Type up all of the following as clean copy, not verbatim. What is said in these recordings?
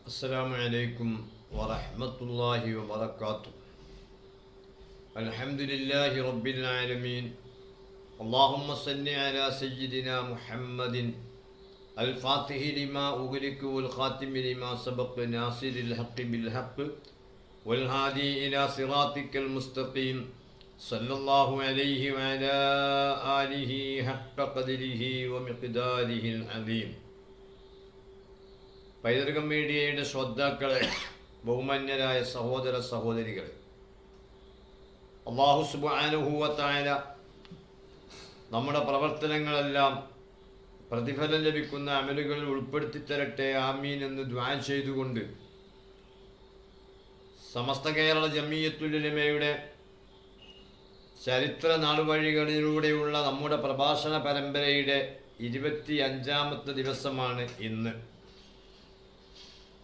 السلام عليكم ورحمة الله وبركاته. الحمد لله رب العالمين. اللهم صل على سيدنا محمد الفاتح لما أغلق والخاتم لما سبق ناصر الحق بالحق والهادي إلى صراطك المستقيم صلى الله عليه وعلى آله حق قدره ومقداره العظيم. പൈതൃകം മീഡിയയുടെ ശ്രോതാക്കളെ, ബഹുമാന്യരായ സഹോദര സഹോദരികളെ, അല്ലാഹു സുബ്ഹാനഹു വ തആല നമ്മുടെ പ്രവർത്തനങ്ങളെല്ലാം പ്രതിഫലം ലഭിക്കുന്ന അമലുകളിൽ ഉൾപ്പെടുത്തി തരട്ടെ, ആമീൻ എന്ന് ദുആ ചെയ്തുകൊണ്ട് സമസ്ത കേരള ജമിയത്തുൽ ഉലമയുടെ ചരിത്ര നാളുവഴികളിലൂടെയുള്ള നമ്മുടെ പ്രഭാഷണ പരമ്പരയുടെ 25ാമത്തെ ദിവസമാണ് ഇന്ന്.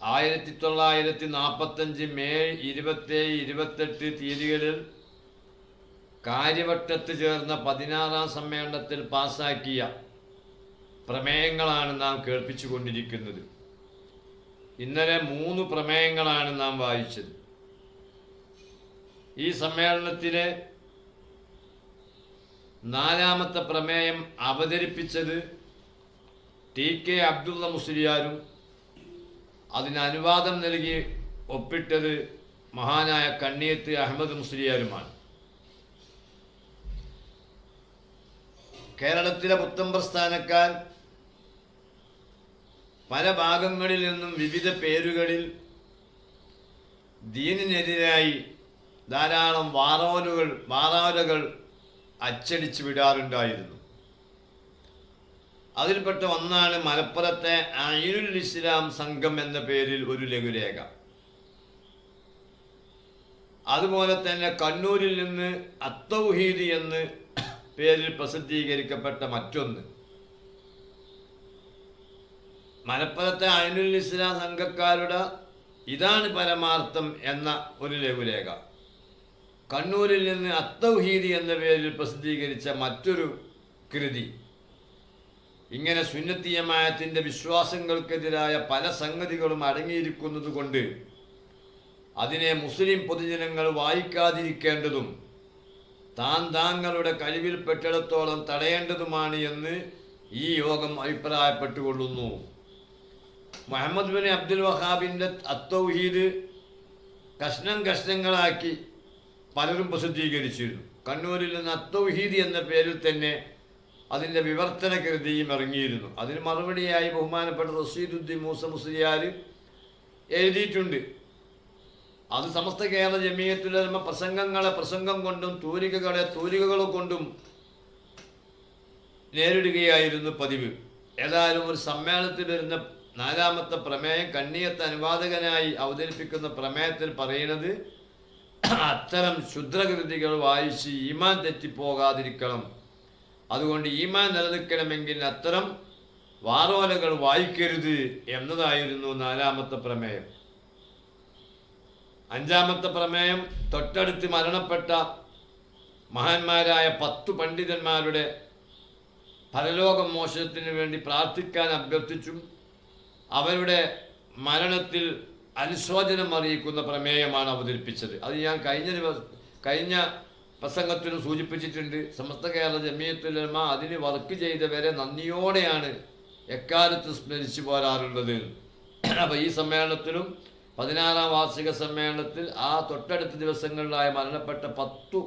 1945 മെയ് 27, 28 തീയതികളിൽ കാര്യവട്ടത്ത് ചേർന്ന 16ാം സമ്മേളനത്തിൽ പാസാക്കിയ പ്രമേയങ്ങളാണ് നാം കേൾപ്പിച്ചുകൊണ്ടിരിക്കുന്നത്. ഇന്നലെ 3 പ്രമേയങ്ങളാണ് നാം വായിച്ചത്. ഈ സമ്മേളനത്തിലെ 4ാമത്തെ പ്രമേയം അവതരിപ്പിച്ചത് ടി.കെ. അബ്ദുള്ള മുസ്ലിയാരും അതിന് അനുവാദം നൽകി ഒപ്പിട്ടത് മഹാനായ കണ്ണിയത്ത് അഹമ്മദ് മുസ്ലിയാരുമാണ്. കേരളത്തിലെ പുത്തൻ പ്രസ്ഥാനക്കാർ പല ഭാഗങ്ങളിൽ നിന്നും വിവിധ പേരുകളിൽ ദീനിനെതിരായി ധാരാളം വാറാലുകൾ അച്ചടിച്ചു വിടാറുണ്ടായിരുന്നു. അതിൽപ്പെട്ട ഒന്നാണ് മലപ്പുറത്തെ ഐനുൽ ഇസ്ലാം സംഘം എന്ന പേരിൽ ഒരു ലഘുലേഖ. അതുപോലെ തന്നെ കണ്ണൂരിൽ നിന്ന് അത്തൗഹീദ് എന്ന് പേരിൽ പ്രസിദ്ധീകരിക്കപ്പെട്ട മറ്റൊന്ന്. മലപ്പുറത്തെ ഐനുൽ ഇസ്ലാം സംഘക്കാരുടെ ഇതാണ് പരമാർത്ഥം എന്ന ഒരു ലഘുലേഖ, കണ്ണൂരിൽ നിന്ന് അത്തൗഹീദ് എന്ന പേരിൽ പ്രസിദ്ധീകരിച്ച മറ്റൊരു കൃതി. ഇങ്ങനെ സുന്നത്തി ജമാഅത്തിന്റെ വിശ്വാസങ്ങൾക്കെതിരായ പല സംഗതികളും അടങ്ങിയിരിക്കുന്നത് കൊണ്ട് അതിനെ മുസ്ലിം പൊതുജനങ്ങൾ വായിക്കാതിരിക്കേണ്ടതും താങ്കളുടെ കഴിവിൽപ്പെട്ടിടത്തോളം തടയേണ്ടതുമാണ് എന്ന് ഈ യോഗം അഭിപ്രായപ്പെട്ടുകൊള്ളുന്നു. മുഹമ്മദ് ബിൻ അബ്ദുൽ വഹാബിൻ്റെ അത്തൗഹീദ് കഷ്ണങ്ങളാക്കി പലരും പ്രസിദ്ധീകരിച്ചിരുന്നു. കണ്ണൂരിൽ നിന്ന് അത്തൗഹീദ് എന്ന പേരിൽ തന്നെ അതിൻ്റെ വിവർത്തന കൃതിയും ഇറങ്ങിയിരുന്നു. അതിന് മറുപടിയായി ബഹുമാനപ്പെട്ട റഷീദുദ്ദീൻ മൂസ മുസ്ലിയാർ എഴുതിയിട്ടുണ്ട്. അത് സമസ്ത കേരള ജമിയത്തുൽ ഉലമ പ്രസംഗം കൊണ്ടും തൂലികകൾ കൊണ്ടും നേരിടുകയായിരുന്നു പതിവ്. ഏതായാലും ഒരു സമ്മേളനത്തിൽ വരുന്ന 4ാമത്തെ പ്രമേയം കണ്ണിയത്ത് അനുവാദകനായി അവതരിപ്പിക്കുന്ന പ്രമേയത്തിൽ പറയുന്നത് അത്തരം ക്ഷുദ്രകൃതികൾ വായിച്ച് ഈമാൻ തെറ്റിപ്പോകാതിരിക്കണം. അതുകൊണ്ട് ഈമാൻ നിലനിൽക്കണമെങ്കിൽ അത്തരം വാറോലകൾ വായിക്കരുത് എന്നതായിരുന്നു 4ാമത്തെ പ്രമേയം. 5ാമത്തെ പ്രമേയം തൊട്ടടുത്ത് മരണപ്പെട്ട മഹാന്മാരായ 10 പണ്ഡിതന്മാരുടെ പരലോക മോചനത്തിന് വേണ്ടി പ്രാർത്ഥിക്കാൻ അഭ്യർത്ഥിച്ചും അവരുടെ മരണത്തിൽ അനുശോചനം അറിയിക്കുന്ന പ്രമേയമാണ് അവതരിപ്പിച്ചത്. അത് ഞാൻ കഴിഞ്ഞ പ്രസംഗത്തിനും സൂചിപ്പിച്ചിട്ടുണ്ട്. സമസ്ത കേരള ജമിയത്തുൽ ഉലമ അതിന് വർക്ക് ചെയ്തവരെ നന്ദിയോടെയാണ് എക്കാലത്ത് സ്മരിച്ചു പോരാറുള്ളത്. അപ്പോൾ ഈ സമ്മേളനത്തിലും 16ാം വാർഷിക സമ്മേളനത്തിൽ ആ തൊട്ടടുത്ത ദിവസങ്ങളിലായി മരണപ്പെട്ട 10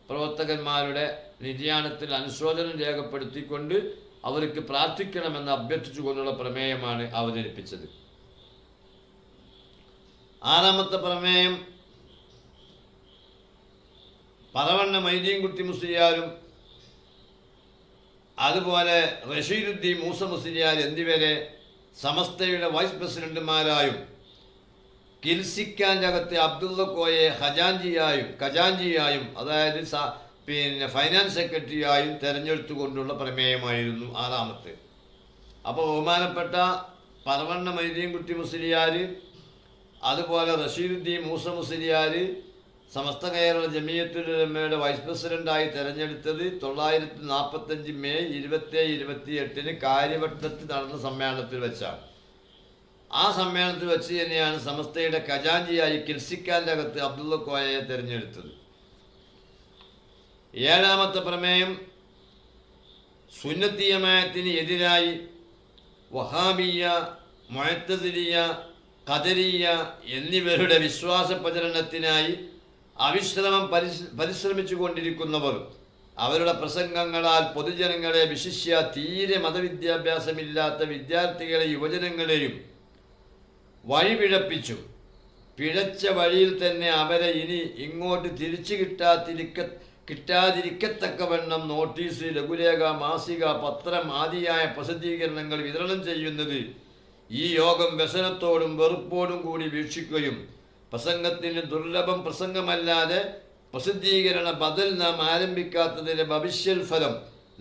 പ്രവർത്തകന്മാരുടെ നിര്യാണത്തിൽ അനുശോചനം രേഖപ്പെടുത്തിക്കൊണ്ട് അവർക്ക് പ്രാർത്ഥിക്കണമെന്ന് അഭ്യർത്ഥിച്ചുകൊണ്ടുള്ള പ്രമേയമാണ് അവതരിപ്പിച്ചത്. 6ാമത്തെ പ്രമേയം പറവണ്ണ മൈദീൻകുട്ടി മുസ്ലിയാരും അതുപോലെ റഷീദുദ്ദീൻ മൂസ മുസ്ലിയാർ എന്നിവരെ സമസ്തയുടെ വൈസ് പ്രസിഡന്റുമാരായും കിൽസിക്കാൻ്റെ അകത്തെ അബ്ദുള്ള കോയെ ഖജാൻജിയായും അതായത് ഫൈനാൻസ് സെക്രട്ടറിയായും തെരഞ്ഞെടുത്തുകൊണ്ടുള്ള പ്രമേയമായിരുന്നു 6ാമത്തെ. അപ്പോൾ ബഹുമാനപ്പെട്ട പറവണ്ണ മൈദീൻകുട്ടി മുസ്ലിയാർ അതുപോലെ റഷീദുദ്ദീൻ മൂസ മുസ്ലിയാർ സമസ്ത കേരള ജമിയത്തുൽ ഉലമയുടെ വൈസ് പ്രസിഡന്റായി തെരഞ്ഞെടുത്തത് 1945 മെയ് 27, 28 കാര്യവട്ടത്ത് നടന്ന സമ്മേളനത്തിൽ വെച്ചാണ്. ആ സമ്മേളനത്തിൽ വെച്ച് തന്നെയാണ് സമസ്തയുടെ ഖജാൻജിയായി കിൽസിക്കാൻ്റെ അകത്ത് അബ്ദുള്ള കോയയെ തിരഞ്ഞെടുത്തത്. ഏഴാമത്തെ പ്രമേയം സുന്നത്തി ജമാഅത്തിന് എതിരായി വഹാബിയ, മുഅ്തസിലിയ, ഖദരിയ എന്നിവരുടെ വിശ്വാസ പ്രചരണത്തിനായി അവിശ്രമം പരിശ്രമിച്ചു കൊണ്ടിരിക്കുന്നവർ അവരുടെ പ്രസംഗങ്ങളാൽ പൊതുജനങ്ങളെ, വിശിഷ്യ തീരെ മതവിദ്യാഭ്യാസമില്ലാത്ത വിദ്യാർത്ഥികളെ, യുവജനങ്ങളെയും വഴിപിഴപ്പിച്ചു. പിഴച്ച വഴിയിൽ തന്നെ അവരെ ഇനി ഇങ്ങോട്ട് തിരിച്ചു കിട്ടാതിരിക്കത്തക്കവണ്ണം നോട്ടീസ്, ലഘുലേഖ, മാസിക, പത്രം ആദിയായ പ്രസിദ്ധീകരണങ്ങൾ വിതരണം ചെയ്യുന്നത് ഈ യോഗം വ്യസനത്തോടും വെറുപ്പോടും കൂടി വീക്ഷിക്കുകയും പ്രസംഗത്തിന് ദുർലഭം പ്രസംഗമല്ലാതെ പ്രസിദ്ധീകരണ ബദൽ നാം ആരംഭിക്കാത്തതിൻ്റെ ഭവിഷ്യൽഫലം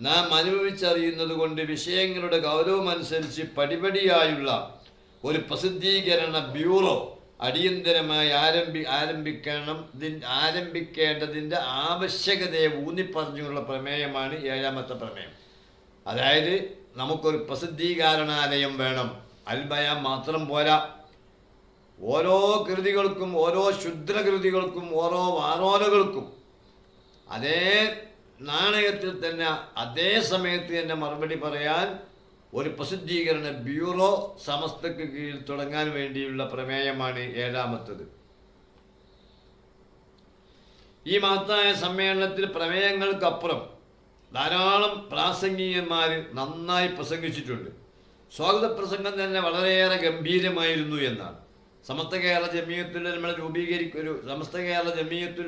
നാം അനുഭവിച്ചറിയുന്നത് കൊണ്ട് വിഷയങ്ങളുടെ ഗൗരവമനുസരിച്ച് പടിപടിയായുള്ള ഒരു പ്രസിദ്ധീകരണ ബ്യൂറോ അടിയന്തരമായി ആരംഭിക്കേണ്ടതിൻ്റെ ആവശ്യകതയെ ഊന്നിപ്പറഞ്ഞുള്ള പ്രമേയമാണ് ഏഴാമത്തെ പ്രമേയം. അതായത് നമുക്കൊരു പ്രസിദ്ധീകരണാലയം വേണം. അൽബയാൻ മാത്രം പോരാ. ഓരോ കൃതികൾക്കും, ഓരോ ക്ഷുദ്രകൃതികൾക്കും, ഓരോ വാറോലകൾക്കും അതേ നാണയത്തിൽ തന്നെ അതേ സമയത്ത് തന്നെ മറുപടി പറയാൻ ഒരു പ്രസിദ്ധീകരണ ബ്യൂറോ സമസ്തക്ക് കീഴിൽ തുടങ്ങാൻ വേണ്ടിയുള്ള പ്രമേയമാണ് ഏഴാമത്തത്. ഈ മഹത്തായ സമ്മേളനത്തിൽ പ്രമേയങ്ങൾക്കപ്പുറം ധാരാളം പ്രാസംഗികന്മാർ നന്നായി പ്രസംഗിച്ചിട്ടുണ്ട്. സ്വാഗത പ്രസംഗം തന്നെ വളരെയേറെ ഗംഭീരമായിരുന്നു എന്നാണ്. സമസ്ത കേരള ജമിയത്തുൽ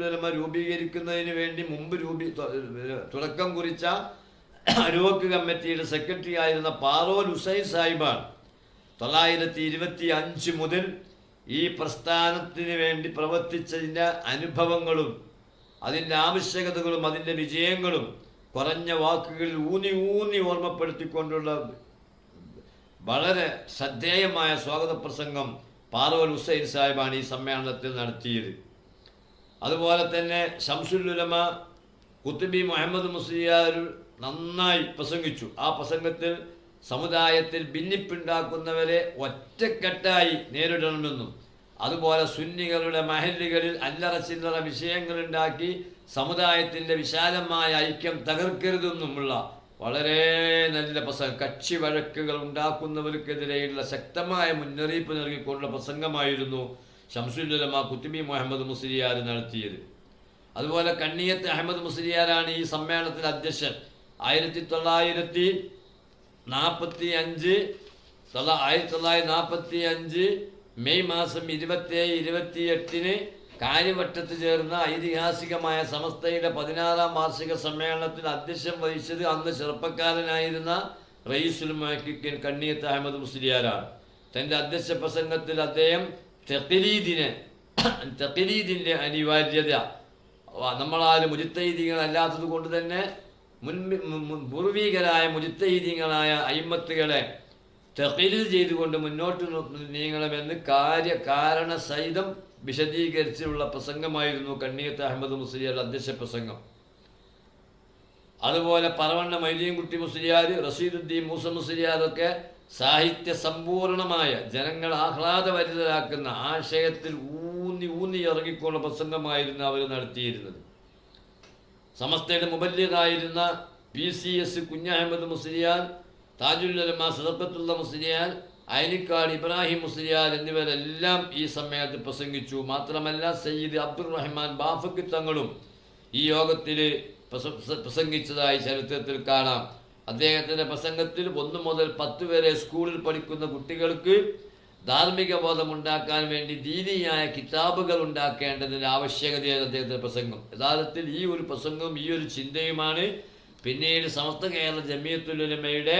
ഉലമ രൂപീകരിക്കുന്നതിന് വേണ്ടി മുമ്പ് തുടക്കം കുറിച്ച അരുവക്ക് കമ്മിറ്റിയുടെ സെക്രട്ടറി ആയിരുന്ന പാറോൽ ഹുസൈൻ സാഹിബാണ് 925 മുതൽ ഈ പ്രസ്ഥാനത്തിന് വേണ്ടി പ്രവർത്തിച്ചതിൻ്റെ അനുഭവങ്ങളും അതിൻ്റെ ആവശ്യകതകളും അതിൻ്റെ വിജയങ്ങളും കുറഞ്ഞ വാക്കുകളിൽ ഊന്നി ഓർമ്മപ്പെടുത്തിക്കൊണ്ടുള്ള വളരെ ശ്രദ്ധേയമായ സ്വാഗത പ്രസംഗം പാറോൽ ഹുസൈൻ സാഹിബാണ് ഈ സമ്മേളനത്തിൽ നടത്തിയത്. അതുപോലെ തന്നെ ശംസുൽ ഉലമ കുത്തുബി മുഹമ്മദ് മുസ്ലിയാർ നന്നായി പ്രസംഗിച്ചു. ആ പ്രസംഗത്തിൽ സമുദായത്തിൽ ഭിന്നിപ്പുണ്ടാക്കുന്നവരെ ഒറ്റക്കെട്ടായി നേരിടണമെന്നും അതുപോലെ സുന്നികളുടെ മഹല്ലുകളിൽ അല്ലറ ചില്ലറ വിഷയങ്ങളുണ്ടാക്കി സമുദായത്തിൻ്റെ വിശാലമായ ഐക്യം തകർക്കരുതെന്നുമുള്ള വളരെ നല്ല പ്രസംഗം, കക്ഷി വഴക്കുകൾ ഉണ്ടാക്കുന്നവർക്കെതിരെയുള്ള ശക്തമായ മുന്നറിയിപ്പ് നൽകിക്കൊണ്ടുള്ള പ്രസംഗമായിരുന്നു ശംസുൽ ഉലമ കുത്തുബി മുഹമ്മദ് മുസ്ലിയാർ നടത്തിയത്. അതുപോലെ കണ്ണിയത്ത് അഹമ്മദ് മുസ്ലിയാരാണ് ഈ സമ്മേളനത്തിൽ അധ്യക്ഷൻ. 1945 മെയ് മാസം 27-28 കാര്യവട്ടത്ത് ചേർന്ന ഐതിഹാസികമായ സമസ്തയുടെ 16ാം വാർഷിക സമ്മേളനത്തിൽ അധ്യക്ഷം വഹിച്ചത് അന്ന് ചെറുപ്പക്കാരനായിരുന്ന റയീസുൽ മുഹഖിഖീൻ കണ്ണിയത്ത് അഹമ്മദ് മുസ്ലിയാരാണ്. തൻ്റെ അധ്യക്ഷ പ്രസംഗത്തിൽ അദ്ദേഹം തഖ്ലീദിൻ്റെ അനിവാര്യത, നമ്മളാരും മുജ്തഹിദീങ്ങളല്ലാത്തത് കൊണ്ട് തന്നെ പൂർവീകരായ മുജ്തഹിദീങ്ങളായ അയിമ്മത്തുകളെ തഖ്ലീദ് ചെയ്തുകൊണ്ട് മുന്നോട്ട് നീങ്ങണമെന്ന് കാരണ സഹിതം വിശദീകരിച്ചുള്ള പ്രസംഗമായിരുന്നു കണ്ണിയത്ത് അഹമ്മദ് മുസ്ലിയാർ അധ്യക്ഷ പ്രസംഗം. അതുപോലെ പറവണ്ണ മൈദീൻകുട്ടി മുസ്ലിയാർ, റഷീദുദ്ദീൻ മൂസ മുസ്ലിയാരൊക്കെ സാഹിത്യ സമ്പൂർണമായ ജനങ്ങൾ ആഹ്ലാദഭരിതരാക്കുന്ന ആശയത്തിൽ ഊന്നി ഇറങ്ങിക്കൊള്ള പ്രസംഗമായിരുന്നു അവർ നടത്തിയിരുന്നത്. സമസ്തയുടെ മുബല്ലിഗായിരുന്ന PCS കുഞ്ഞഹമ്മദ് മുസ്ലിയാർ, താജുൽ ഉലമ സദഖത്തുള്ള മുസ്ലിയാർ, അയനിക്കാട് ഇബ്രാഹിം മുസ്ലിയാർ എന്നിവരെല്ലാം ഈ സമ്മേളനത്തിൽ പ്രസംഗിച്ചു. മാത്രമല്ല സയ്യിദ് അബ്ദുറഹ്മാൻ ബാഫക്കി തങ്ങളും ഈ യോഗത്തിൽ പ്രസംഗിച്ചതായി ചരിത്രത്തിൽ കാണാം. അദ്ദേഹത്തിൻ്റെ പ്രസംഗത്തിൽ 1 മുതൽ 10 വരെ സ്കൂളിൽ പഠിക്കുന്ന കുട്ടികൾക്ക് ധാർമ്മിക ബോധമുണ്ടാക്കാൻ വേണ്ടി ദീനിയായ കിതാബുകൾ ഉണ്ടാക്കേണ്ടതിൻ്റെ ആവശ്യകതയാണ് അദ്ദേഹത്തിൻ്റെ പ്രസംഗം. യഥാർത്ഥത്തിൽ ഈ ഒരു പ്രസംഗവും ഈ ഒരു ചിന്തയുമാണ് പിന്നീട് സമസ്ത കേരള ജമിയത്തുൽ ഉലമയുടെ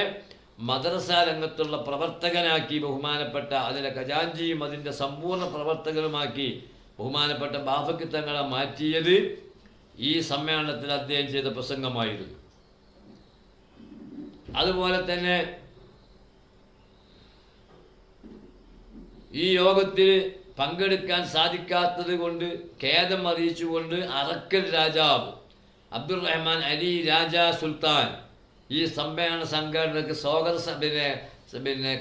മദ്രസ രംഗത്തുള്ള പ്രവർത്തകനാക്കി ബഹുമാനപ്പെട്ട അതിലെ ഖജാൻജിയും അതിൻ്റെ സമ്പൂർണ്ണ പ്രവർത്തകരുമാക്കി ബഹുമാനപ്പെട്ട ബാഫക്കി തങ്ങളെ മാറ്റിയത് ഈ സമ്മേളനത്തിൽ അദ്ദേഹം ചെയ്ത പ്രസംഗമായിരുന്നു. അതുപോലെ തന്നെ ഈ യോഗത്തിൽ പങ്കെടുക്കാൻ സാധിക്കാത്തത് കൊണ്ട് ഖേദം അറിയിച്ചുകൊണ്ട് അറക്കൽ രാജാവ് അബ്ദുറഹ്മാൻ അലി രാജാ സുൽത്താൻ ഈ സമ്മേളന സംഘടനക്ക് സ്വാഗത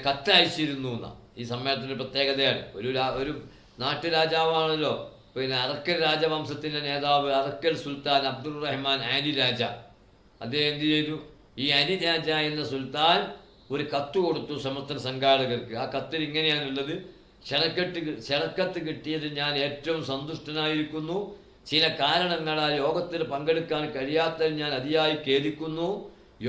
കത്തയച്ചിരുന്നു എന്നാണ്. ഈ സമ്മേളനത്തിൻ്റെ പ്രത്യേകതയാണ്. ഒരു നാട്ടുരാജാവാണല്ലോ പിന്നെ അറക്കൽ രാജവംശത്തിൻ്റെ നേതാവ് അറക്കൽ സുൽത്താൻ അബ്ദുൾ റഹ്മാൻ ആനി രാജ. അദ്ദേഹം എന്ത് ചെയ്തു? ഈ അനി രാജ എന്ന സുൽത്താൻ ഒരു കത്ത് കൊടുത്തു സമസ്ത സംഘാടകർക്ക്. ആ കത്തിൽ ഇങ്ങനെയാണുള്ളത്: ക്ഷണക്കത്ത് കിട്ടിയതിൽ ഞാൻ ഏറ്റവും സന്തുഷ്ടനായിരിക്കുന്നു. ചില കാരണങ്ങളാൽ യോഗത്തിൽ പങ്കെടുക്കാൻ കഴിയാത്തതിൽ ഞാൻ അതിയായി ഖേദിക്കുന്നു.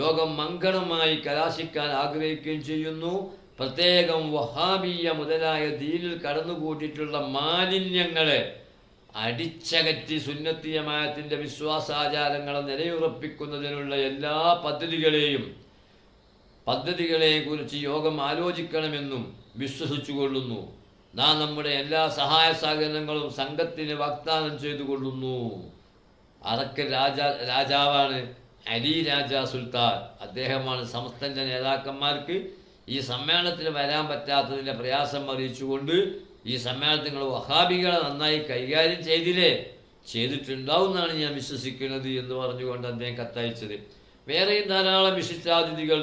യോഗം മംഗളമായി കലാശിക്കാൻ ആഗ്രഹിക്കുകയും ചെയ്യുന്നു. പ്രത്യേകം വഹാബിയ മുതലായ ദീനിൽ കടന്നുകൂട്ടിയിട്ടുള്ള മാലിന്യങ്ങളെ അടിച്ചകറ്റി സുന്നത്തി ജമാഅത്തിന്റെ വിശ്വാസാചാരങ്ങളെ നിലയുറപ്പിക്കുന്നതിനുള്ള എല്ലാ പദ്ധതികളെയും കുറിച്ച് യോഗം ആലോചിക്കണമെന്നും വിശ്വസിച്ചുകൊള്ളുന്നു. നാം നമ്മുടെ എല്ലാ സഹായ സഹകരണങ്ങളും സംഘത്തിന് വാഗ്ദാനം ചെയ്തു കൊള്ളുന്നു. അറക്കൽ രാജാവാണ് അലി രാജ സുൽത്താൻ. അദ്ദേഹമാണ് സമസ്തന്റെ നേതാക്കന്മാർക്ക് ഈ സമ്മേളനത്തിന് വരാൻ പറ്റാത്തതിൻ്റെ പ്രയാസം അറിയിച്ചുകൊണ്ട് ഈ സമ്മേളനത്തിൽ നിങ്ങൾ വഹാബികളെ നന്നായി കൈകാര്യം ചെയ്തിട്ടുണ്ടാവും എന്നാണ് ഞാൻ വിശ്വസിക്കുന്നത് എന്ന് പറഞ്ഞുകൊണ്ട് അദ്ദേഹം കത്തയച്ചത്. വേറെയും ധാരാളം വിശിഷ്ടാതിഥികൾ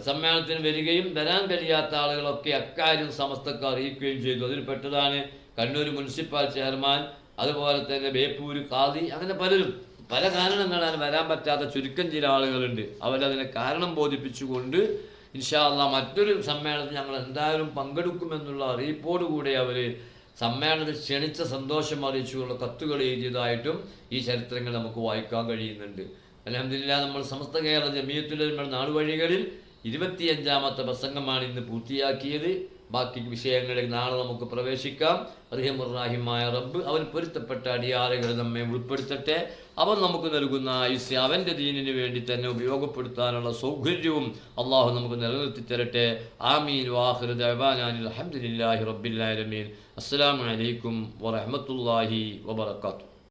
സമ്മേളനത്തിന് വരികയും വരാൻ കഴിയാത്ത ആളുകളൊക്കെ അക്കാര്യം സമസ്തക്ക് അറിയിക്കുകയും ചെയ്തു. അതിൽപ്പെട്ടതാണ് കണ്ണൂർ മുനിസിപ്പൽ ചെയർമാൻ, അതുപോലെ തന്നെ ബേപ്പൂര് ഖാദി, അങ്ങനെ പലരും പല കാരണങ്ങളാൽ വരാൻ പറ്റാത്ത ചുരുക്കം ചില ആളുകളുണ്ട്. അവരതിനെ കാരണം ബോധിപ്പിച്ചുകൊണ്ട് ഇൻഷാ അല്ലാഹ് മറ്റൊരു സമ്മേളനത്തിൽ ഞങ്ങൾ എന്തായാലും പങ്കെടുക്കുമെന്നുള്ള അറിയിപ്പോടുകൂടെ അവർ സമ്മേളനത്തിൽ ക്ഷണിച്ച സന്തോഷം അറിയിച്ചുള്ള കത്തുകൾ എഴുതിയതായിട്ടും ഈ ചരിത്രങ്ങൾ നമുക്ക് വായിക്കാൻ കഴിയുന്നുണ്ട്. അൽഹംദുലില്ലാഹ് നമ്മൾ സമസ്ത കേരള ജമിയത്തുൽ ഉലമ നാടുവഴികളിൽ 25ാമത്തെ പ്രസംഗമാണ് ഇന്ന് പൂർത്തിയാക്കിയത്. ബാക്കി വിഷയങ്ങളിലേക്ക് നാളെ നമുക്ക് പ്രവേശിക്കാം. റഹീമുർ-റഹീമായ റബ്ബ് അവൻ പൊരുത്തപ്പെട്ട അടിയാറുകൾ നമ്മെ ഉൾപ്പെടുത്തട്ടെ. അവൻ നമുക്ക് നൽകുന്ന ആയുസ് അവൻ്റെ ദീനിന് വേണ്ടി തന്നെ ഉപയോഗപ്പെടുത്താനുള്ള സൗകര്യവും അള്ളാഹു നമുക്ക് നിലനിർത്തി തരട്ടെ. ആമീൻ. വാഖിറു ദഅവാനാ അൽഹംദുലില്ലാഹി റബ്ബിൽ ആലമീൻ. അസ്സലാമു അലൈക്കും വറഹ്മത്തുള്ളാഹി വബറകാതുഹു.